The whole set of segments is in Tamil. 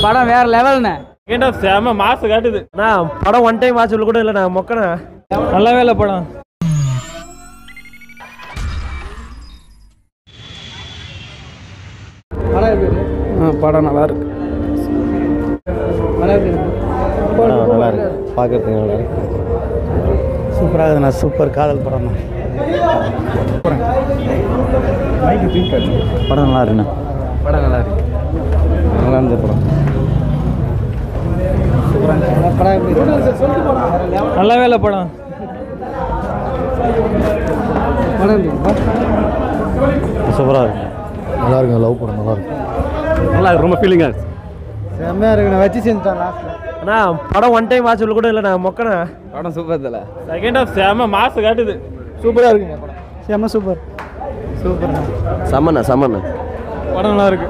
படம் வேற லெவல்ண்ணே. ஏன்டா செம மாசு காட்டுது. நான் படம் ஒன் டைம் வாட்ச் கூட இல்லை, நான் மொக்கண்ணா. நல்லாவே இல்லை படம். படம் நல்லா இருக்கு. நல்லா இருக்கு, பார்க்கறதுக்கு நல்லா இருக்கு. சூப்பராக இருக்குண்ணா. சூப்பர் காதல் படம் தான். படம் நல்லா இருக்குண்ணா. படம் நல்லா இருக்கு. நல்லா இருந்த படம். நல்லாவே இல்லை படம். சூப்பராக இருக்கு. நல்லா இருக்குங்க. லவ் படம் நல்லா இருக்கு. நல்லா இருக்கு, ரொம்ப ஃபீலிங்காக இருக்கு. செம்மையாக இருக்குண்ணா. வச்சு செஞ்சுட்டான் லாஸ்ட்டில். அண்ணா படம் ஒன் டைம் வாட்ச் கூட இல்லை, நான் மொக்கண்ணா. படம் சூப்பர் தல. செகண்ட் ஹாஃப் செம மாசு காட்டுது. சூப்பராக இருக்குங்க படம். செம்ம சூப்பர். சூப்பர்ண்ணா. சமண்ணா சமண்ணா. படம் நல்லா இருக்கு.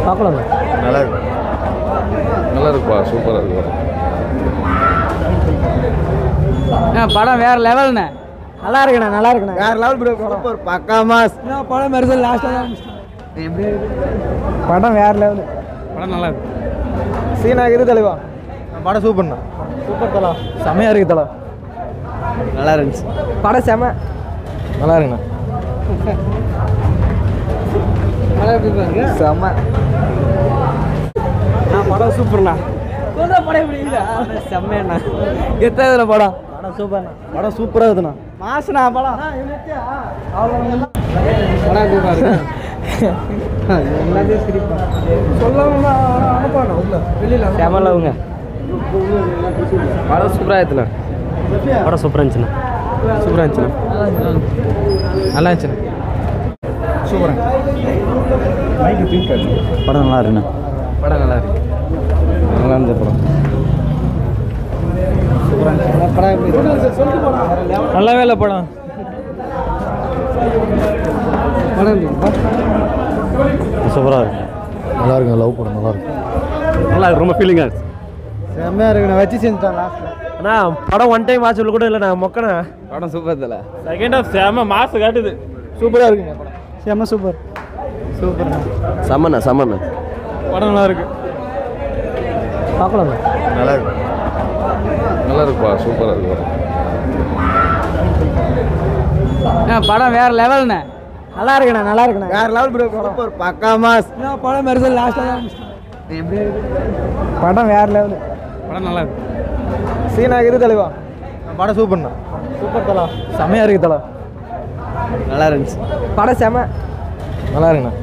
பார்க்கலாம். நல்லா இருக்கு. நல்லா இருக்குப்பா. சூப்பராக இருக்கு படம். படம் வேற லெவல்ண்ணே. நல்லா இருக்குண்ணா. நல்லா இருக்குண்ணா. வேற லெவல் ப்ரோ. சூப்பர் பக்கா மாஸ். படம் மெரிசல் லாஸ்ட்டாக எப்படி படம் வேற லெவல். படம் நல்லா இருக்கு. சீனாக இரு தலைவா. படம் சூப்பர்ண்ணா. சூப்பர் தலா. செமையாக இருக்குது தலா. நல்லா இருந்துச்சு படம் செம. நல்லா இருக்குண்ணா. செம்ம. படம் சூப்பர்ண்ணா. படம் எப்படி இல்லை? செம்மையாண்ணா. எத்தனை படம்? படம் சூப்பர்ண்ணா. படம் சூப்பராக இருக்குதுண்ணா. மாசுண்ணா படம். படம் சூப்பராக இருக்கு. எல்லாத்தையும் சிரிப்பா சொல்லணும்னா அனுப்பாண்ணா உள்ள வெளியில் செமலவுங்க. படம் சூப்பராக இருக்குண்ணா. படம் சூப்பராக இருந்துச்சுண்ணா. சூப்பராக இருந்துச்சுண்ணா. நல்லா இருந்துச்சுண்ணா. சூப்பராக. படம் நல்லா இருக்குண்ணா. படம் நல்லா இருக்கு. நல்லா இருந்த படம். நல்லாவே இல்லை படம். சூப்பராக இருக்கு. நல்லா இருக்குங்க. லவ் படம் நல்லா இருக்கு. நல்லா இருக்கு, ரொம்ப ஃபீலிங்காக இருக்கு. செம்மையாக இருக்குண்ணா. வச்சு செஞ்சுட்டான் லாஸ்ட்டில். அண்ணா படம் ஒன் டைம் வாட்ச் கூட இல்லை, நான் மொக்கண்ணா. படம் சூப்பர் தல. செகண்ட் ஹாஃப் செம மாசு காட்டுது. சூப்பராக இருக்குங்க படம். செம்ம சூப்பர். சூப்பர்ண்ணா. சமண்ணா சமண்ணா. படம் நல்லா இருக்கு. பார்க்கலாம். நல்லா இருக்கு. நல்லா இருக்குப்பா. சூப்பராக இருக்கு படம். படம் வேற லெவல்ண்ணே. நல்லா இருக்குண்ணா. நல்லா இருக்குண்ணா. வேற லெவல் ப்ரோ. சூப்பர் பக்கா மாஸ். படம் மெரிசல் லாஸ்ட்டாக எப்படி படம் வேற லெவல். படம் நல்லா இருக்கு. சீனாக இரு தலைவா. படம் சூப்பர்ண்ணா. சூப்பர் தலா. செம்மையாக இருக்குது தலா. நல்லா இருந்துச்சு படம் செம. நல்லா இருக்குண்ணா.